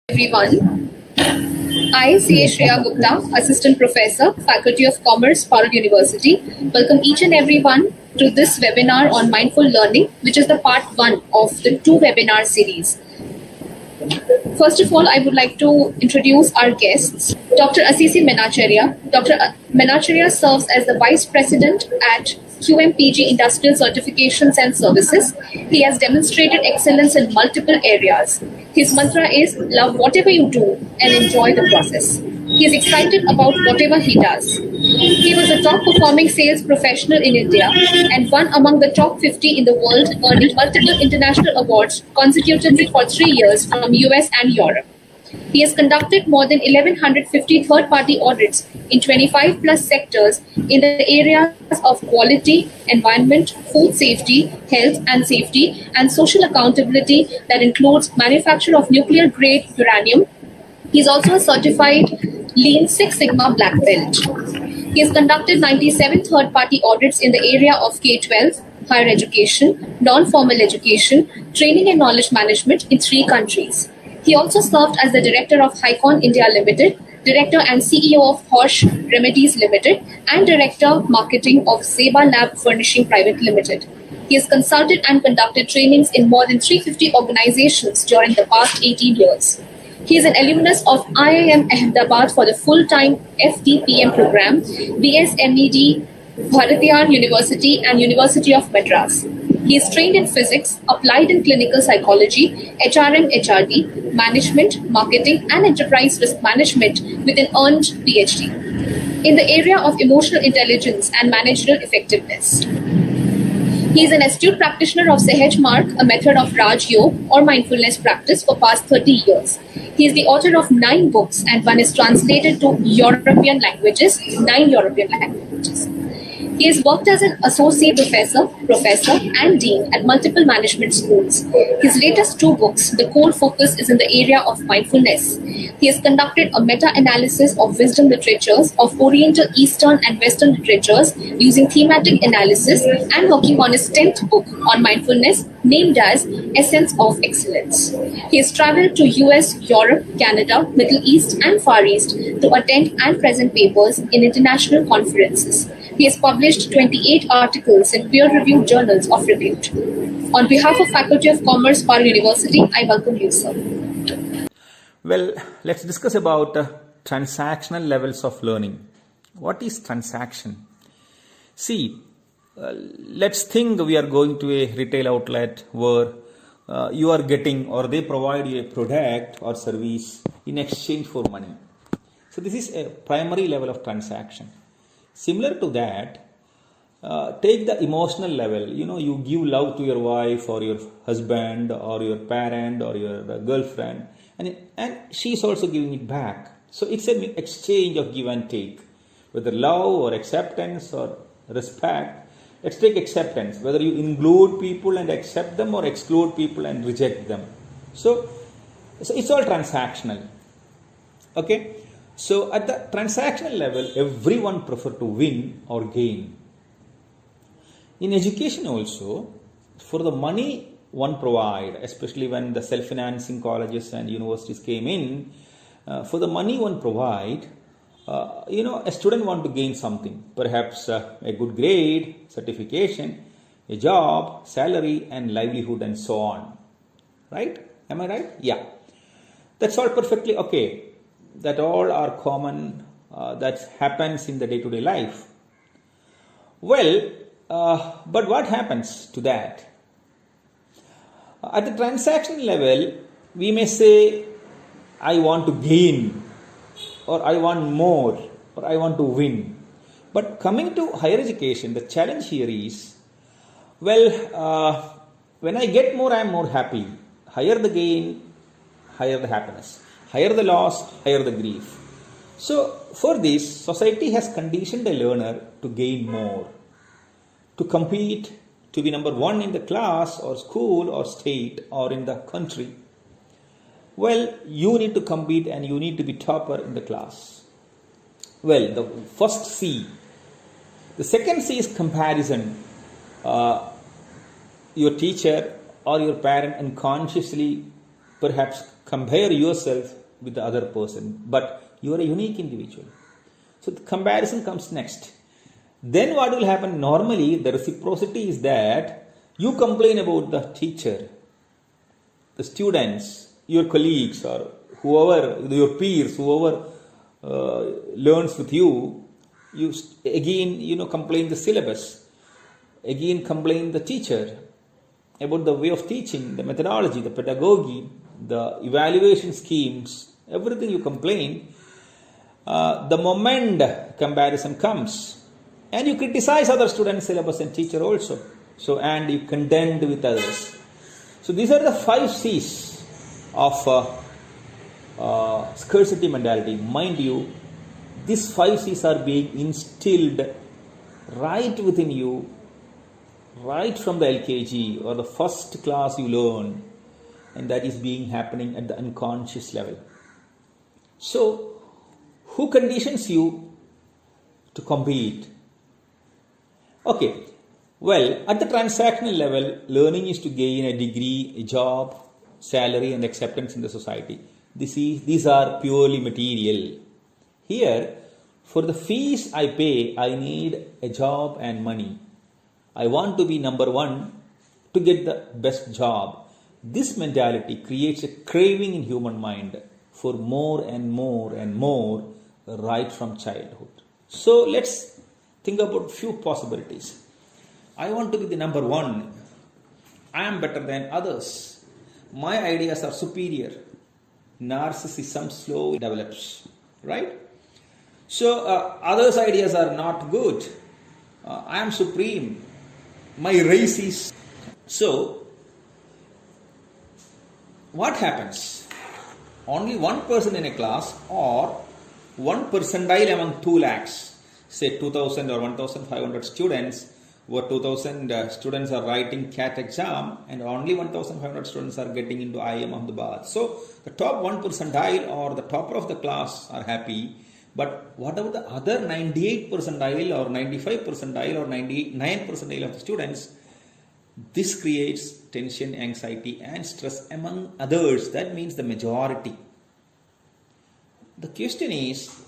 Everyone. I, C.A. Shreya Gupta, Assistant Professor, Faculty of Commerce, Parul University, welcome each and everyone to this webinar on mindful learning, which is the part 1 of the 2 webinar series. First of all, I would like to introduce our guests. Dr. Asisi Menacharya. Dr. Menacharya serves as the Vice President at QMPG Industrial Certifications and Services. He has demonstrated excellence in multiple areas. His mantra is, love whatever you do and enjoy the process. He is excited about whatever he does. He was a top performing sales professional in India and one among the top 50 in the world, earning multiple international awards consecutively for 3 years from US and Europe. He has conducted more than 1,150 third-party audits in 25 plus sectors in the areas of quality, environment, food safety, health and safety, and social accountability that includes manufacture of nuclear-grade uranium. He is also a certified Lean Six Sigma Black Belt. He has conducted 97 third-party audits in the area of K-12, higher education, non-formal education, training and knowledge management in 3 countries. He also served as the Director of Hycon India Limited, Director and CEO of Horsch Remedies Limited, and Director Marketing of Zeba Lab Furnishing Private Limited. He has consulted and conducted trainings in more than 350 organizations during the past 18 years. He is an alumnus of IIM Ahmedabad for the full-time FDPM program, BSMED, Bharatiyar University and University of Madras. He is trained in physics, applied in clinical psychology, HRM, HRD, management, marketing, and enterprise risk management with an earned PhD in the area of emotional intelligence and managerial effectiveness. He is an astute practitioner of Sahaj Mark, a method of Raj Yoga or mindfulness practice for past 30 years. He is the author of 9 books and one is translated to European languages, 9 European languages. He has worked as an associate professor, and dean at multiple management schools. His latest 2 books, the core focus is in the area of mindfulness. He has conducted a meta-analysis of wisdom literatures of Oriental, Eastern, and Western literatures using thematic analysis and working on his 10th book on mindfulness named as Essence of Excellence. He has traveled to US, Europe, Canada, Middle East, and Far East to attend and present papers in international conferences. He has published 28 articles in peer-reviewed journals of repute. On behalf of Faculty of Commerce, Parul University, I welcome you, sir. Well, let's discuss about transactional levels of learning. What is transaction? See, let's think we are going to a retail outlet where you are getting or they provide you a product or service in exchange for money. So this is a primary level of transaction. Similar to that, take the emotional level. You give love to your wife or your husband or your parent or your girlfriend, and she is also giving it back. So it's an exchange of give and take, whether love or acceptance or respect. Let's take acceptance, whether you include people and accept them or exclude people and reject them. So it's all transactional. Okay. So at the transactional level, everyone prefers to win or gain. In education also, for the money one provide, especially when the self-financing colleges and universities came in, for the money one provide, a student want to gain something, perhaps a good grade, certification, a job, salary and livelihood and so on. Right? Am I right? Yeah. That's all perfectly okay. That all are common, that happens in the day-to-day life. Well, but what happens to that? At the transaction level, we may say, I want to gain, or I want more, or I want to win. But coming to higher education, the challenge here is, well, when I get more, I am more happy. Higher the gain, higher the happiness. Higher the loss, higher the grief. So for this, society has conditioned a learner to gain more, to compete, to be number 1 in the class or school or state or in the country. Well, you need to compete and you need to be topper in the class. Well, the first C. The second C is comparison. Your teacher or your parent unconsciously perhaps compare yourself with the other person, but you are a unique individual. So the comparison comes next. Then what will happen? Normally, the reciprocity is that you complain about the teacher, the students, your colleagues, or whoever, your peers, whoever learns with you, you again, complain the syllabus, again complain the teacher about the way of teaching, the methodology, the pedagogy, the evaluation schemes, everything you complain. The moment comparison comes, and you criticize other students' syllabus and teacher also. So, and you contend with others. So these are the 5 C's of scarcity mentality. Mind you, these 5 C's are being instilled right within you, right from the LKG or the first class you learn, and that is being happening at the unconscious level. So, who conditions you to compete? Okay, well, at the transactional level, learning is to gain a degree, a job, salary, and acceptance in the society. These are purely material. Here, for the fees I pay, I need a job and money. I want to be number 1 to get the best job. This mentality creates a craving in human mind for more and more and more right from childhood. So let's think about few possibilities. I want to be the number 1. I am better than others. My ideas are superior. Narcissism slowly develops, right? So others' ideas are not good. I am supreme. My race is... So, what happens? Only one person in a class or one percentile among 2 lakhs, say 2000 or 1500 students, where 2000 students are writing CAT exam and only 1500 students are getting into IIM Ahmedabad. So, the top 1 percentile or the topper of the class are happy. But what about the other 98 percentile or 95 percentile or 99 percentile of the students? This creates tension, anxiety and stress among others. That means the majority. The question is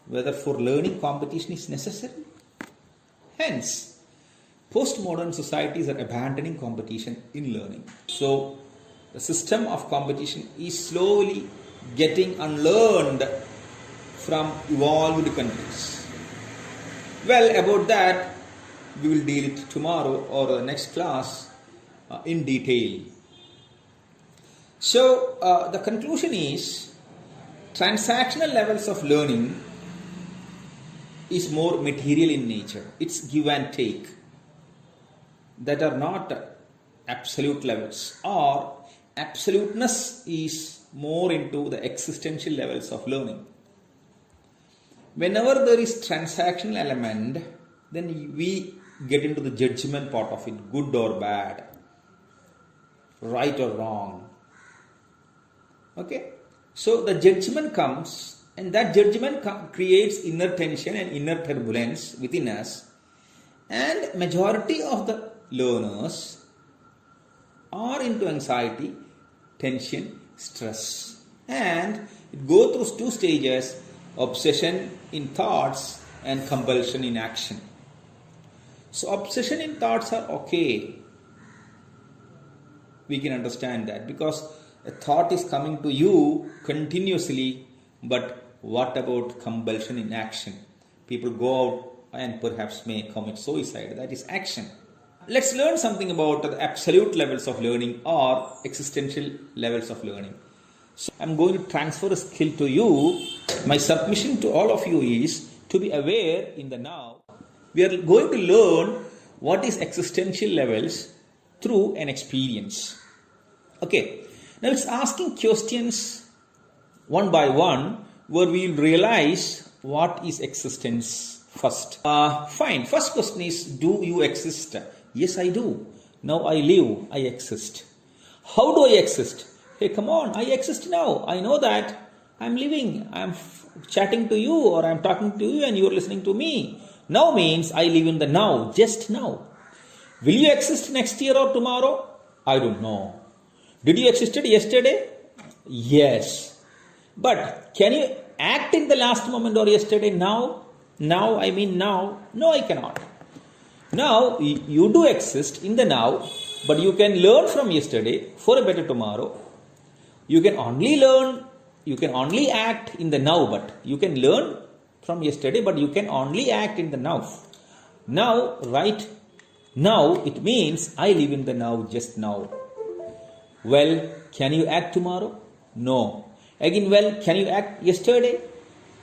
whether for learning competition is necessary. Hence, postmodern societies are abandoning competition in learning. So, the system of competition is slowly getting unlearned from evolved countries. Well, about that, we will deal it tomorrow or the next class in detail. So, the conclusion is transactional levels of learning is more material in nature. It's give and take that are not absolute levels, or absoluteness is more into the existential levels of learning. Whenever there is transactional element, then we get into the judgment part of it, good or bad, right or wrong. Okay? So the judgment comes, and that judgment creates inner tension and inner turbulence within us, and majority of the learners are into anxiety, tension, stress, and it goes through 2 stages: obsession in thoughts and compulsion in action. So obsession in thoughts are okay. We can understand that because a thought is coming to you continuously, but what about compulsion in action? People go out and perhaps may commit suicide. That is action. Let's learn something about the absolute levels of learning or existential levels of learning. So I'm going to transfer a skill to you. My submission to all of you is to be aware in the now. We are going to learn what is existential levels through an experience. Okay. Now it's asking questions one by one where we will realize what is existence first. Fine. First question is, do you exist? Yes, I do. Now I live. I exist. How do I exist? Hey, come on. I exist now. I know that I'm living. I'm chatting to you, or I'm talking to you and you're listening to me. Now means I live in the now, just now. Will you exist next year or tomorrow? I don't know. Did you exist yesterday? Yes. But can you act in the last moment or yesterday now? Now, I mean now. No, I cannot. Now, you do exist in the now, but you can learn from yesterday for a better tomorrow. You can only learn, you can only act in the now, but you can learn from yesterday, but you can only act in the now. Now, right now, it means I live in the now, just now. Well, can you act tomorrow? No. Again, well, can you act yesterday?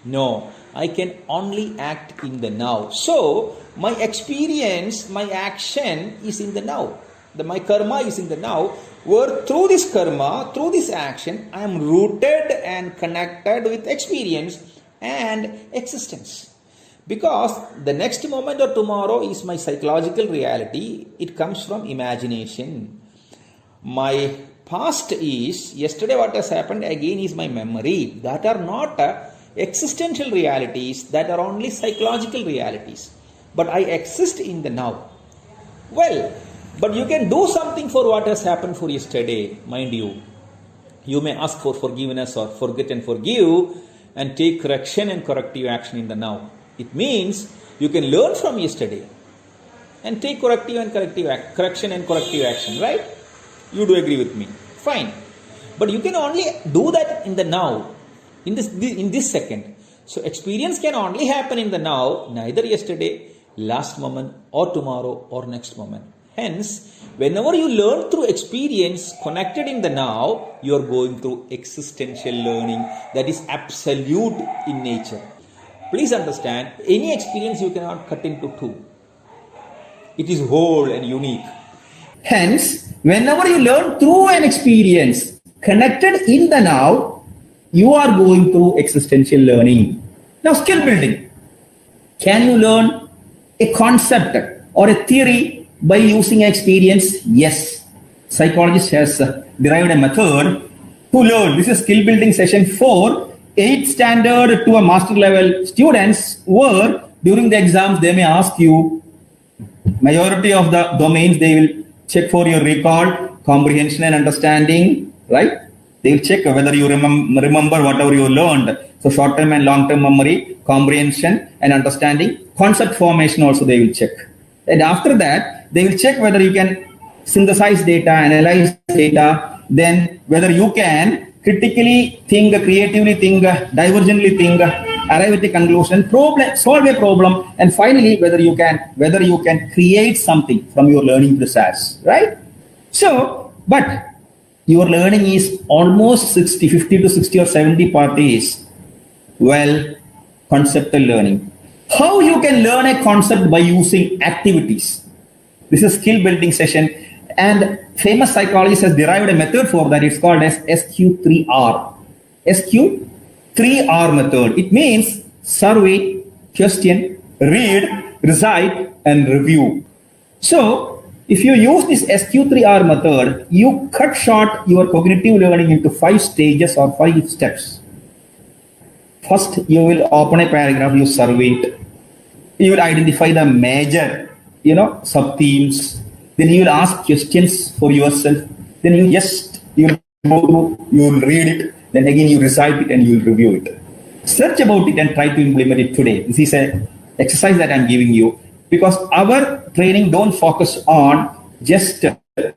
No. I can only act in the now. So, my experience, my action is in the now. My karma is in the now, where through this karma, through this action, I am rooted and connected with experience and existence. Because the next moment or tomorrow is my psychological reality. It comes from imagination. My past is, yesterday what has happened again is my memory. That are not existential realities, that are only psychological realities. But I exist in the now. Well, but you can do something for what has happened for yesterday, mind you. You may ask for forgiveness or forget and forgive and take correction and corrective action in the now. It means you can learn from yesterday and take corrective and correction and corrective action, right? You do agree with me. Fine. But you can only do that in the now, in this second. So experience can only happen in the now, neither yesterday, last moment, or tomorrow, or next moment. Hence, whenever you learn through experience connected in the now, you are going through existential learning that is absolute in nature. Please understand, any experience you cannot cut into two. It is whole and unique. Hence, whenever you learn through an experience connected in the now, you are going through existential learning. Now, skill building. Can you learn a concept or a theory by using experience? Yes. Psychologist has derived a method to learn. This is skill building session 4, 8th standard to a master level students, where during the exams they may ask you, majority of the domains they will check for your recall, comprehension and understanding, right? They will check whether you remember whatever you learned. So short-term and long-term memory, comprehension and understanding, concept formation also they will check. And after that, they will check whether you can synthesize data, analyze data, then whether you can critically think, creatively think, divergently think, arrive at a conclusion, solve a problem, and finally whether you can create something from your learning process, right? So, but your learning is almost 50 to 60 or 70 parties. Well, conceptual learning. How you can learn a concept by using activities. This is skill building session, and famous psychologist has derived a method for that. It's called as SQ3R. SQ3R method. It means survey, question, read, recite, and review. So, if you use this SQ3R method, you cut short your cognitive learning into 5 stages or 5 steps. First, you will open a paragraph, you survey it. You will identify the major, sub-themes. Then you will ask questions for yourself. Then you will go through, you will read it. Then again you recite it and you will review it. Search about it and try to implement it today. This is an exercise that I am giving you, because our training don't focus on just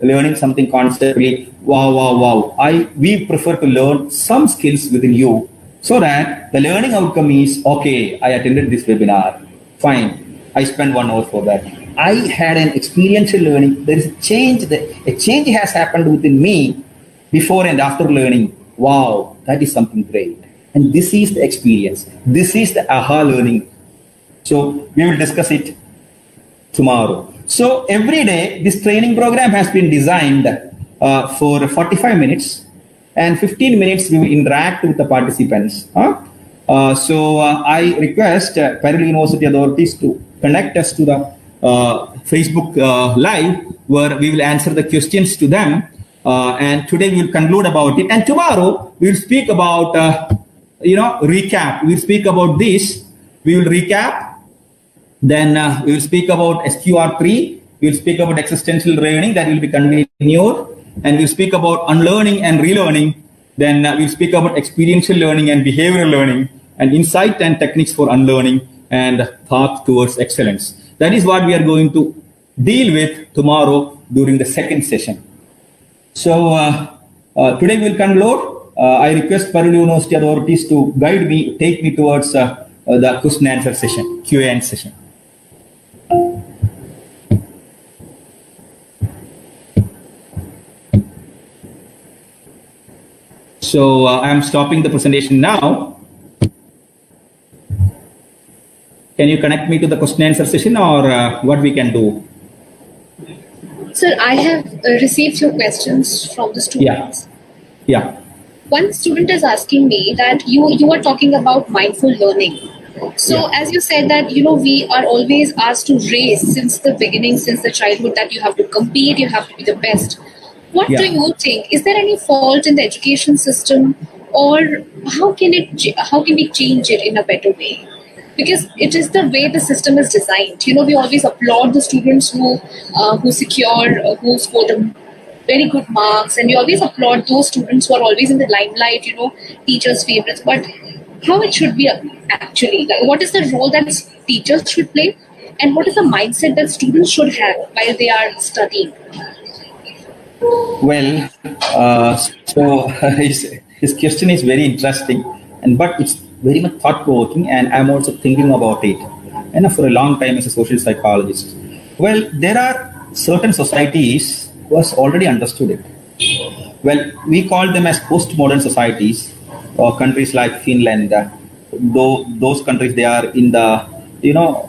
learning something conceptually. Wow. We prefer to learn some skills within you, so that the learning outcome is, okay, I attended this webinar. Fine. I spent 1 hour for that. I had an experiential learning. There is a change. A change has happened within me before and after learning. Wow, that is something great. And this is the experience. This is the aha learning. So we will discuss it tomorrow. So every day, this training program has been designed for 45 minutes, and 15 minutes we will interact with the participants. So I request Parallel University authorities to connect us to the Facebook Live, where we will answer the questions to them. And today we will conclude about it. And tomorrow we will speak about, recap. We will speak about this. We will recap. Then we will speak about SQR3. We will speak about existential learning, that will be continued. And we will speak about unlearning and relearning. Then we'll speak about experiential learning and behavioral learning, and insight and techniques for unlearning, and path towards excellence. That is what we are going to deal with tomorrow during the second session. So today we'll conclude. I request Parul University authorities to guide me, take me towards the question answer session, Q&A session. So I am stopping the presentation now. Can you connect me to the question answer session, or what we can do? Sir, I have received your questions from the students. Yeah. One student is asking me that you are talking about mindful learning. So as you said that, we are always asked to race since the beginning, since the childhood, that you have to compete, you have to be the best. What do you think? Is there any fault in the education system, or how can we change it in a better way? Because it is the way the system is designed. We always applaud the students who scored very good marks, and we always applaud those students who are always in the limelight, teachers' favorites. But how it should be actually? Like, what is the role that teachers should play, and what is the mindset that students should have while they are studying? Well, so his question is very interesting, but it's very much thought-provoking, and I'm also thinking about it, and for a long time as a social psychologist. Well, there are certain societies who has already understood it. Well, we call them as postmodern societies, or countries like Finland. Though those countries, they are in the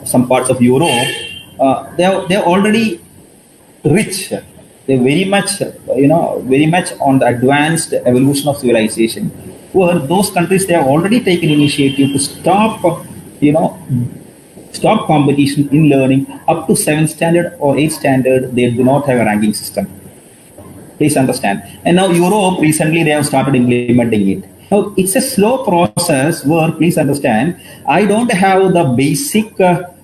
some parts of Europe, they're already rich. They're very much on the advanced evolution of civilization. Where those countries, they have already taken initiative to stop competition in learning. Up to 7th standard or 8th standard, they do not have a ranking system. Please understand. And now Europe, recently they have started implementing it. Now it's a slow process where, please understand, I don't have the basic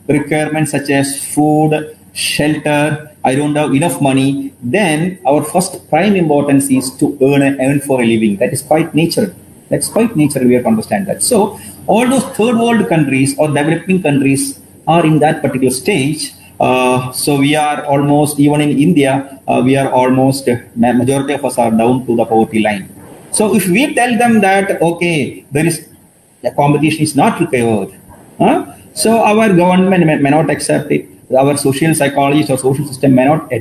requirements such as food, shelter, I don't have enough money. Then our first prime importance is to earn for a living. That is quite natural. That's quite natural. We have to understand that. So all those third world countries or developing countries are in that particular stage. So we are almost, even in India, we are almost, majority of us are down to the poverty line. So if we tell them that, okay, the competition is not required, so our government may not accept it. Our social psychologists or social system may not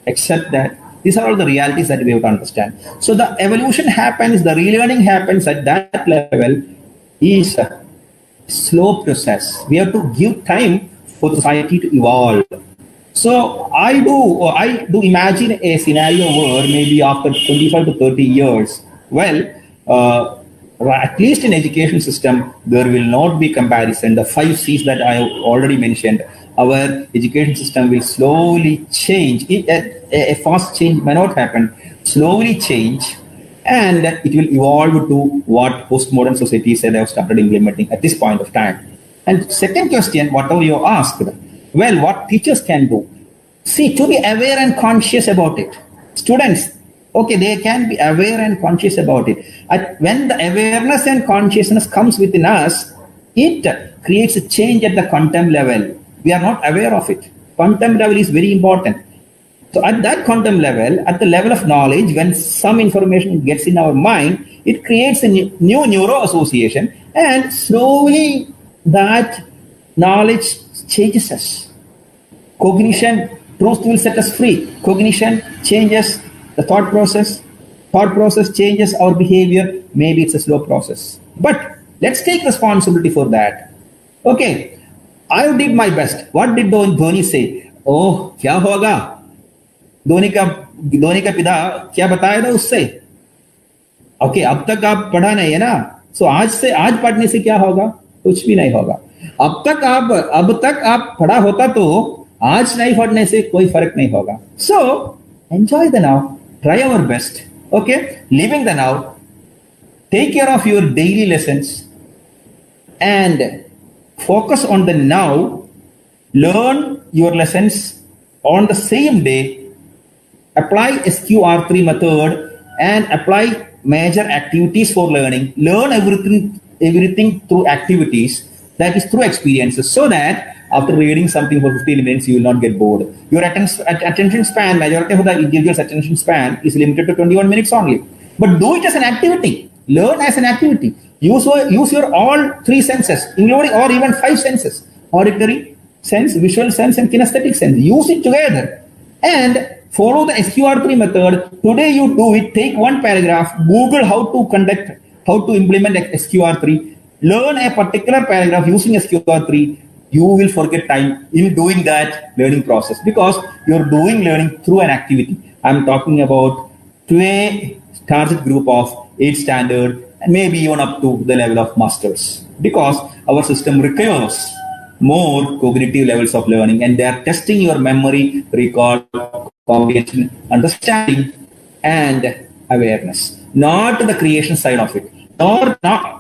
accept that. These are all the realities that we have to understand. So the evolution happens, the relearning happens at that level is a slow process. We have to give time for society to evolve. So I do imagine a scenario where maybe after 25 to 30 years, at least in education system, there will not be comparison. The 5 C's that I have already mentioned, our education system will slowly change. A fast change may not happen, slowly change, and it will evolve to what postmodern societies said have started implementing at this point of time. And second question, whatever you asked, well, what teachers can do? See, to be aware and conscious about it. Students, okay, they can be aware and conscious about it. When the awareness and consciousness comes within us, it creates a change at the content level. We are not aware of it. Content level is very important. So at that content level, at the level of knowledge, when some information gets in our mind, it creates a new neuro association, and slowly that knowledge changes us. Cognition, truth will set us free. Cognition changes the thought process. Thought process changes our behavior. Maybe it's a slow process. But let's take responsibility for that. Okay. I did my best. What did Dhoni say? Oh, क्या होगा? धोनी का पिता क्या बताया था उससे? Okay, अब तक आप पढ़ा नहीं है ना? So आज पढ़ने से क्या होगा? कुछ भी नहीं होगा. अब तक आप पढ़ा होता तो आज नहीं पढ़ने से कोई फर्क नहीं होगा. So enjoy the now. Try our best. Okay, living the now. Take care of your daily lessons and focus on the now, learn your lessons on the same day, apply SQR3 method and apply major activities for learning. Learn everything through activities, that is through experiences, so that after reading something for 15 minutes, you will not get bored. Your attention span, majority of the individual's attention span is limited to 21 minutes only. But do it as an activity. Learn as an activity. Use your all three senses, including or even five senses: auditory sense, visual sense, and kinesthetic sense. Use it together and follow the SQR3 method. Today you do it. Take one paragraph. Google how to implement SQR3. Learn a particular paragraph using SQR3. You will forget time in doing that learning process because you're doing learning through an activity. I'm talking about to a target group of 8th standard and maybe even up to the level of masters, because our system requires more cognitive levels of learning, and they are testing your memory, recall, comprehension, understanding, and awareness, not the creation side of it.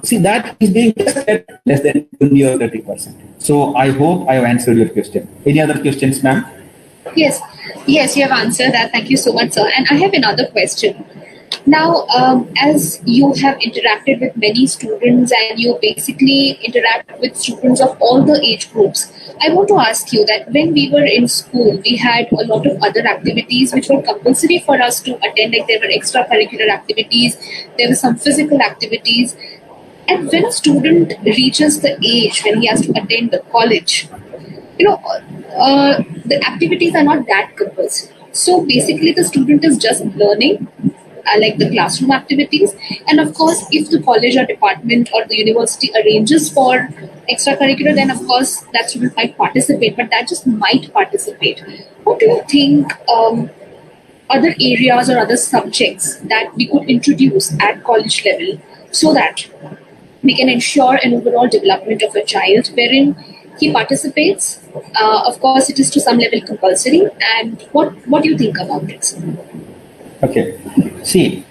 See, that is being tested less than 20 or 30%. So I hope I have answered your question. Any other questions, ma'am? Yes, you have answered that. Thank you so much, sir. And I have another question. Now, as you have interacted with many students and you basically interact with students of all the age groups, I want to ask you that when we were in school, we had a lot of other activities which were compulsory for us to attend, like there were extracurricular activities, there were some physical activities. And when a student reaches the age when he has to attend the college, the activities are not that compulsory. So basically the student is just learning, like the classroom activities, and of course if the college or department or the university arranges for extracurricular, then of course that student might participate, but that just might participate. What do you think other areas or other subjects that we could introduce at college level so that we can ensure an overall development of a child wherein he participates? Of course it is to some level compulsory, and what do you think about it? Okay. See,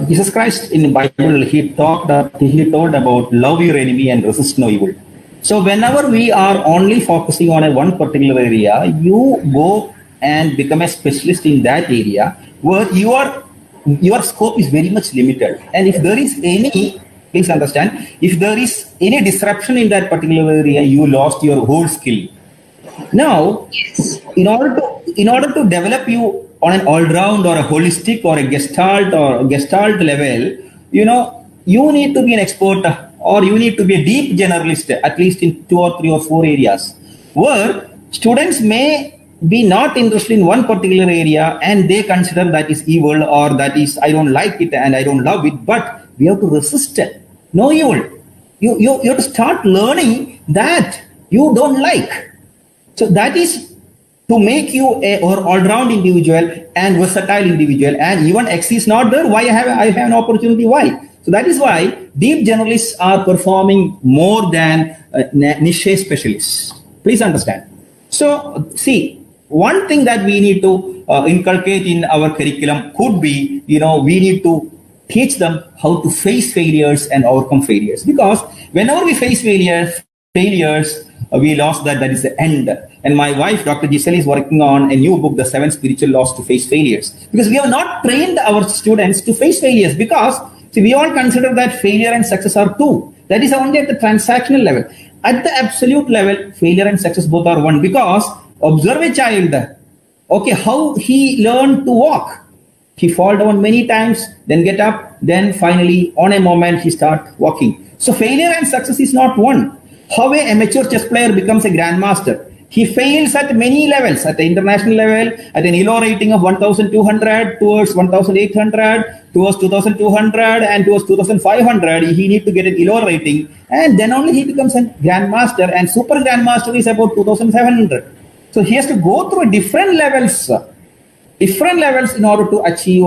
Jesus Christ in the Bible, he told about love your enemy and resist no evil. So whenever we are only focusing on one particular area, you go and become a specialist in that area where your scope is very much limited. And if there is any, please understand, if there is any disruption in that particular area, you lost your whole skill. Now, in order to develop you on an all-round or a holistic or a gestalt level, you need to be an expert or you need to be a deep generalist, at least in 2 or 3 or 4 areas, where students may be not interested in one particular area and they consider that is evil or that is, I don't like it and I don't love it, but we have to resist it. No evil. You have to start learning that you don't like. So that is to make you a all-round individual and versatile individual, and even X is not there. Why I have an opportunity? Why? So that is why deep generalists are performing more than niche specialists. Please understand. So see, one thing that we need to inculcate in our curriculum could be, we need to teach them how to face failures and overcome failures, because whenever we face failures, we lost that is the end. And my wife, Dr. Giselle, is working on a new book, The 7 Spiritual Laws to Face Failures, because we have not trained our students to face failures, because we all consider that failure and success are two. That is only at the transactional level. At the absolute level, failure and success both are one, because observe a child, how he learned to walk. He fall down many times, then get up, then finally on a moment he start walking. So failure and success is not one. How a amateur chess player becomes a grandmaster. He fails at many levels, at the international level, at an ELO rating of 1,200 towards 1,800, towards 2,200 and towards 2,500. He needs to get an ELO rating, and then only he becomes a grandmaster, and super grandmaster is about 2,500. So he has to go through different levels in order to achieve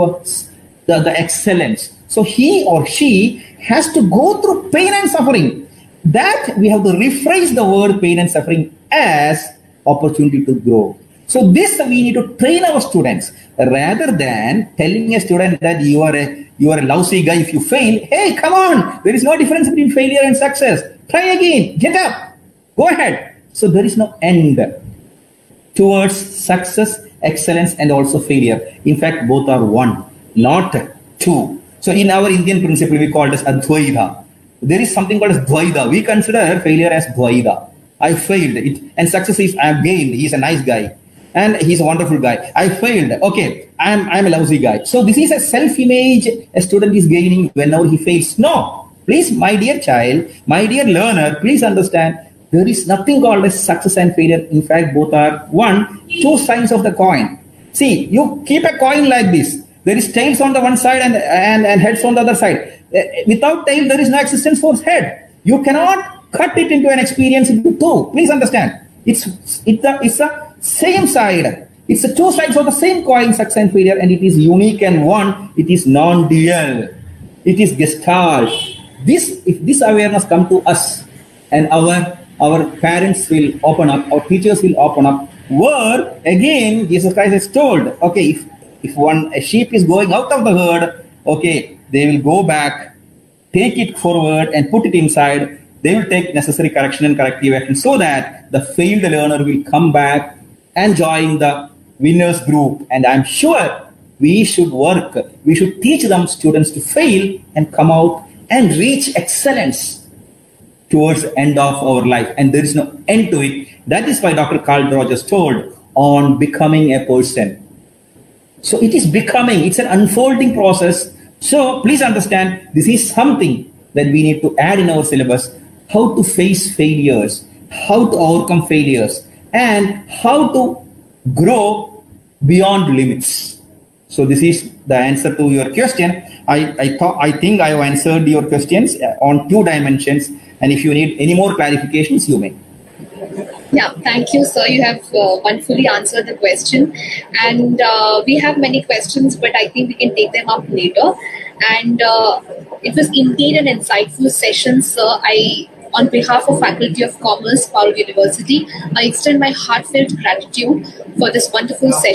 the excellence. So he or she has to go through pain and suffering. That we have to rephrase the word pain and suffering as opportunity to grow. So this we need to train our students, rather than telling a student that you are a lousy guy if you fail. Hey, come on, there is no difference between failure and success. Try again, get up, go ahead. So there is no end towards success, excellence, and also failure. In fact, both are one, not two. So in our Indian principle, we call it as Advaita. There is something called as Dvaida. We consider failure as Dvaida. I failed it, and success is I have gained. He's a nice guy, and he's a wonderful guy. I failed. Okay, I'm a lousy guy. So this is a self-image a student is gaining whenever he fails. No, please, my dear child, my dear learner, please understand. There is nothing called as success and failure. In fact, both are two sides of the coin. See, you keep a coin like this. There is tails on the one side and heads on the other side. Without tail, there is no existence for head. You cannot cut it into an experience into two. Please understand. It's the same side. It's the two sides of the same coin, success and failure, and it is unique and one. It is non-dual. It is gestalt. If this awareness come to us, and our parents will open up, our teachers will open up. Where again, Jesus Christ has told, okay, if a sheep is going out of the herd, okay, they will go back, take it forward and put it inside. They will take necessary correction and corrective action so that the failed learner will come back and join the winners group. And I'm sure we should teach them students to fail and come out and reach excellence towards the end of our life. And there is no end to it. That is why Dr. Carl Rogers told on becoming a person. So it is becoming, it's an unfolding process. So please understand, this is something that we need to add in our syllabus, how to face failures, how to overcome failures, and how to grow beyond limits. So this is the answer to your question. I think I have answered your questions on 2 dimensions. And if you need any more clarifications, you may. Yeah, thank you, sir. You have wonderfully answered the question. And we have many questions, but I think we can take them up later. And it was indeed an insightful session, sir. On behalf of Faculty of Commerce, Parul University, I extend my heartfelt gratitude for this wonderful session.